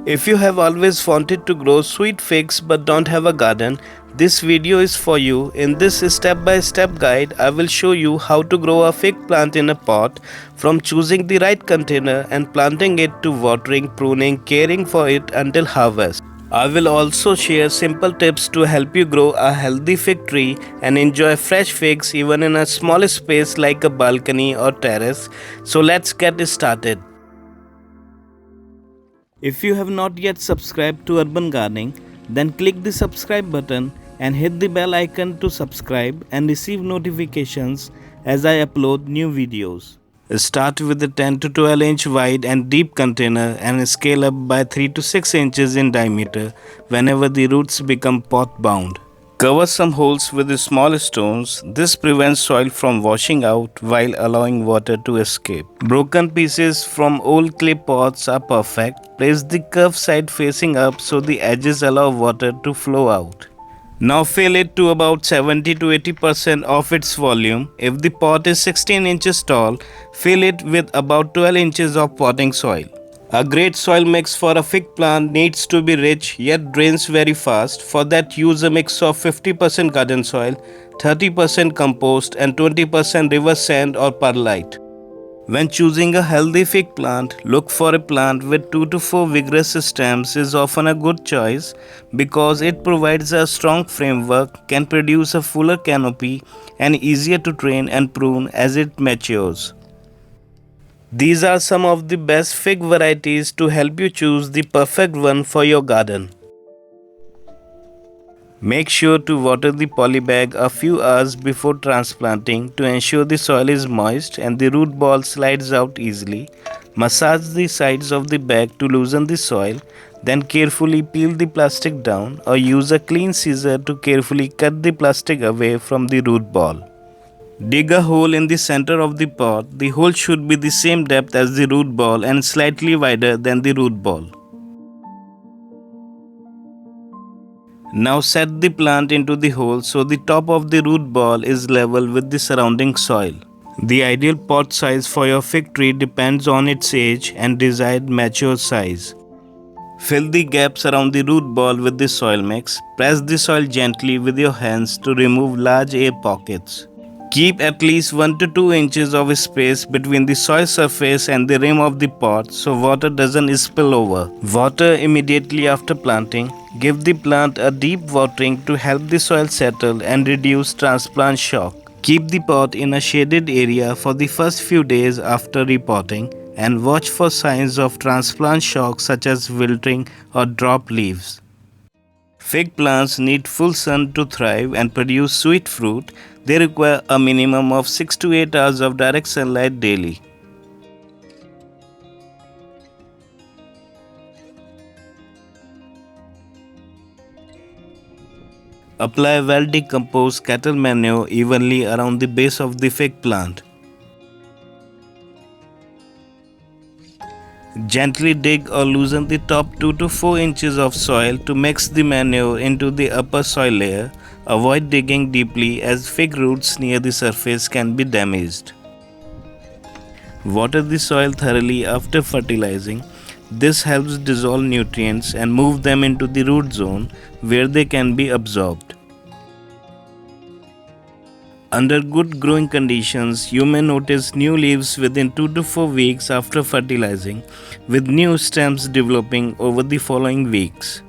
If you have always wanted to grow sweet figs but don't have a garden, this video is for you. In this step-by-step guide, I will show you how to grow a fig plant in a pot, from choosing the right container and planting it to watering, pruning, caring for it until harvest. I will also share simple tips to help you grow a healthy fig tree and enjoy fresh figs even in a small space like a balcony or terrace. So let's get started. If you have not yet subscribed to Urban Gardening, then click the subscribe button and hit the bell icon to subscribe and receive notifications as I upload new videos. Start with a 10 to 12 inch wide and deep container and scale up by 3 to 6 inches in diameter whenever the roots become pot bound. Cover some holes with small stones. This prevents soil from washing out while allowing water to escape. Broken pieces from old clay pots are perfect. Place the curved side facing up so the edges allow water to flow out. Now fill it to about 70 to 80% of its volume. If the pot is 16 inches tall, fill it with about 12 inches of potting soil. A great soil mix for a fig plant needs to be rich yet drains very fast. For that, use a mix of 50% garden soil, 30% compost and 20% river sand or perlite. When choosing a healthy fig plant, look for a plant with 2 to 4 vigorous stems is often a good choice because it provides a strong framework, can produce a fuller canopy and easier to train and prune as it matures. These are some of the best fig varieties to help you choose the perfect one for your garden. Make sure to water the polybag a few hours before transplanting to ensure the soil is moist and the root ball slides out easily. Massage the sides of the bag to loosen the soil, then carefully peel the plastic down or use a clean scissor to carefully cut the plastic away from the root ball. Dig a hole in the center of the pot. The hole should be the same depth as the root ball and slightly wider than the root ball. Now set the plant into the hole so the top of the root ball is level with the surrounding soil. The ideal pot size for your fig tree depends on its age and desired mature size. Fill the gaps around the root ball with the soil mix. Press the soil gently with your hands to remove large air pockets. Keep at least 1 to 2 inches of space between the soil surface and the rim of the pot so water doesn't spill over. Water immediately after planting. Give the plant a deep watering to help the soil settle and reduce transplant shock. Keep the pot in a shaded area for the first few days after repotting and watch for signs of transplant shock such as wilting or dropped leaves. Fig plants need full sun to thrive and produce sweet fruit. They require a minimum of 6 to 8 hours of direct sunlight daily. Apply well decomposed cattle manure evenly around the base of the fig plant. Gently dig or loosen the top 2 to 4 inches of soil to mix the manure into the upper soil layer. Avoid digging deeply as fig roots near the surface can be damaged. Water the soil thoroughly after fertilizing. This helps dissolve nutrients and move them into the root zone where they can be absorbed. Under good growing conditions, you may notice new leaves within 2 to 4 weeks after fertilizing, with new stems developing over the following weeks.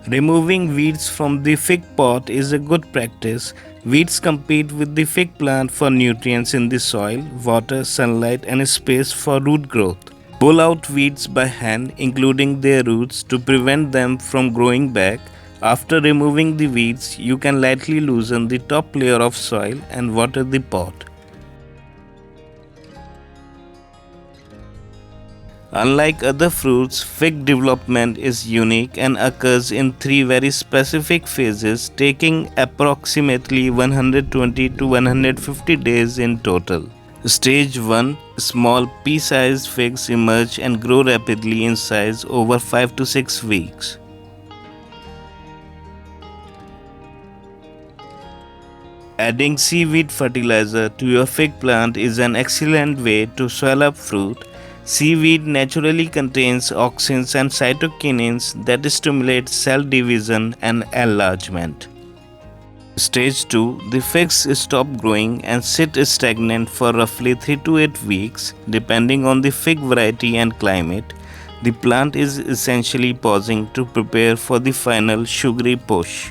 Removing weeds from the fig pot is a good practice. Weeds compete with the fig plant for nutrients in the soil, water, sunlight, and space for root growth. Pull out weeds by hand, including their roots, to prevent them from growing back. After removing the weeds, you can lightly loosen the top layer of soil and water the pot. Unlike other fruits, fig development is unique and occurs in 3 very specific phases, taking approximately 120 to 150 days in total. Stage 1. Small pea-sized figs emerge and grow rapidly in size over 5 to 6 weeks. Adding seaweed fertilizer to your fig plant is an excellent way to swell up fruit. Seaweed naturally contains auxins and cytokinins that stimulate cell division and enlargement. Stage 2. The figs stop growing and sit stagnant for roughly 3 to 8 weeks depending on the fig variety and climate. The plant is essentially pausing to prepare for the final sugary push.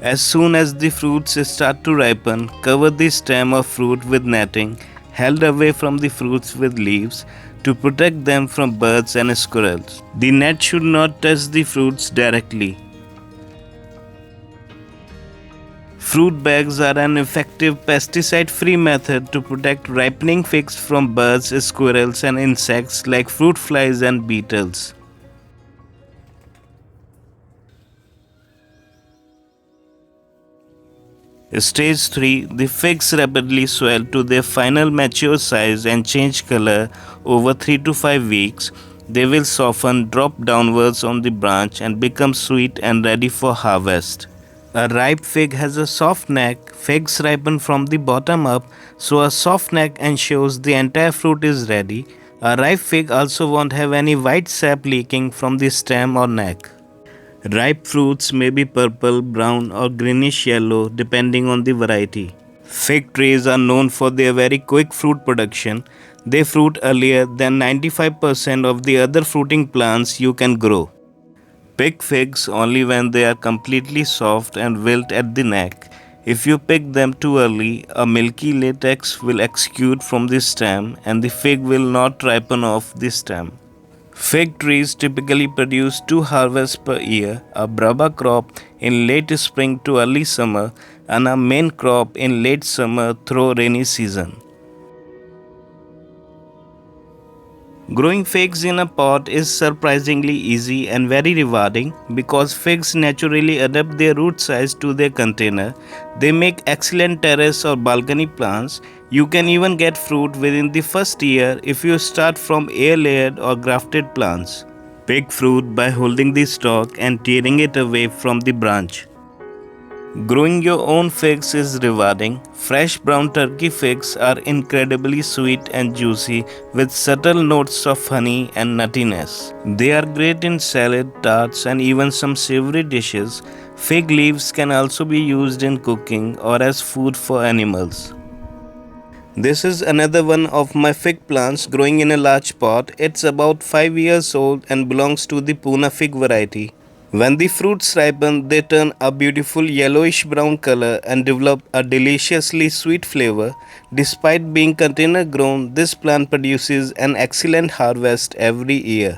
As soon as the fruits start to ripen, cover the stem or fruit with netting held away from the fruits with leaves to protect them from birds and squirrels. The net should not touch the fruits directly. Fruit bags are an effective pesticide-free method to protect ripening figs from birds, squirrels, and insects like fruit flies and beetles. Stage 3. The figs rapidly swell to their final mature size and change color over 3 to 5 weeks. They will soften, drop downwards on the branch and become sweet and ready for harvest. A ripe fig has a soft neck. Figs ripen from the bottom up, so a soft neck ensures the entire fruit is ready. A ripe fig also won't have any white sap leaking from the stem or neck. Ripe fruits may be purple, brown or greenish yellow depending on the variety. Fig trees are known for their very quick fruit production. They fruit earlier than 95% of the other fruiting plants you can grow. Pick figs only when they are completely soft and wilt at the neck. If you pick them too early, a milky latex will exude from the stem and the fig will not ripen off the stem. Fig trees typically produce 2 harvests per year, a braba crop in late spring to early summer and a main crop in late summer through rainy season. Growing figs in a pot is surprisingly easy and very rewarding because figs naturally adapt their root size to their container. They make excellent terrace or balcony plants. You can even get fruit within the first year if you start from air-layered or grafted plants. Pick fruit by holding the stalk and tearing it away from the branch. Growing your own figs is rewarding. Fresh brown turkey figs are incredibly sweet and juicy with subtle notes of honey and nuttiness. They are great in salad, tarts, and even some savory dishes. Fig leaves can also be used in cooking or as food for animals. This is another one of my fig plants growing in a large pot. It's about 5 years old and belongs to the POONA fig variety. When the fruits ripen, they turn a beautiful yellowish brown color and develop a deliciously sweet flavor. Despite being container grown, this plant produces an excellent harvest every year.